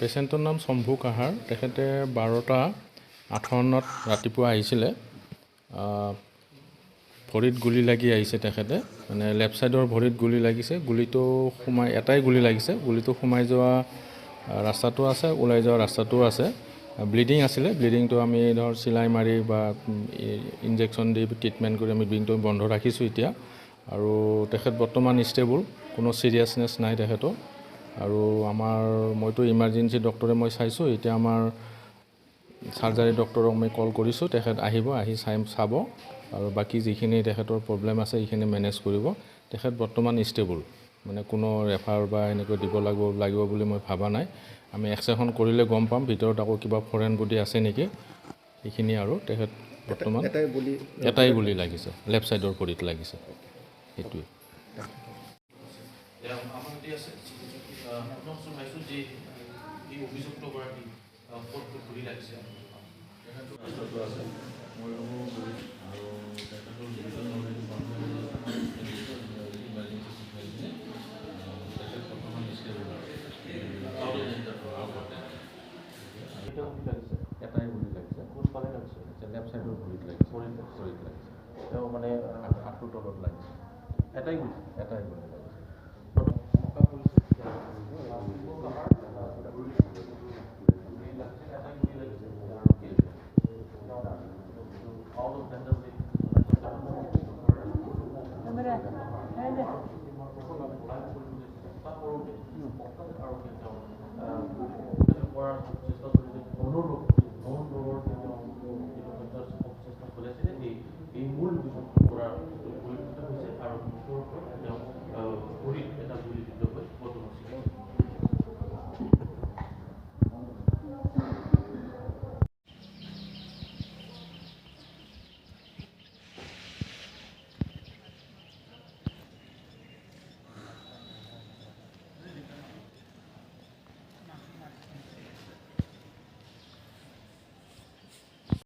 পেচেণ্টৰ নাম শম্ভু কাহাৰ। তেখেতে 12:58 ৰাতিপুৱা আহিছিলে। ভৰিত গুলি লাগি আহিছে তেখেতে, মানে লেফ্ট ছাইডৰ ভৰিত গুলি লাগিছে। গুলিটো সোমাই, এটাই গুলি লাগিছে। গুলিটো সোমাই যোৱা ৰাস্তাটো আছে, ওলাই যোৱা ৰাস্তাটোও আছে। ব্লিডিং আছিলে। ব্লিডিংটো আমি চিলাই মাৰি বা ইনজেকশ্যন দি ট্ৰিটমেণ্ট কৰি আমি ব্লিডিংটো বন্ধ ৰাখিছোঁ এতিয়া। আৰু তেখেত বৰ্তমান ষ্টেবল, কোনো চিৰিয়াছনেছ নাই তেখেতৰ। আৰু মইতো ইমাৰ্জেঞ্চি ডক্টৰে মই চাইছোঁ। এতিয়া আমাৰ চাৰ্জাৰী ডক্টৰক মই কল কৰিছোঁ, তেখেত আহিব, আহি চাব আৰু বাকী যিখিনি তেখেতৰ প্ৰব্লেম আছে সেইখিনি মেনেজ কৰিব। তেখেত বৰ্তমান ষ্টেবল, মানে কোনো ৰেফাৰ বা এনেকৈ দিব লাগিব বুলি মই ভাবা নাই। আমি এক্সৰেখন কৰিলে গম পাম ভিতৰত আকৌ কিবা ফৰেন বডি আছে নেকি, সেইখিনি। আৰু তেখেত বৰ্তমান এটাই গুলি লাগিছে, লেফ্ট ছাইডৰ ভৰিত লাগিছে, সেইটোৱে। এটাই গুলি লাগিছে, কোনফালে লাগিছে? লেফ্ট ছাইডৰ ভৰিত লাগিছে, ভৰিত লাগিছে। তেওঁ মানে হাতটোৰ তলত লাগিছে। এটাই গুলি লাগিছে। এই মূল বিষয়টো কৰাৰ পৰিলক্ষিত হৈছে আৰু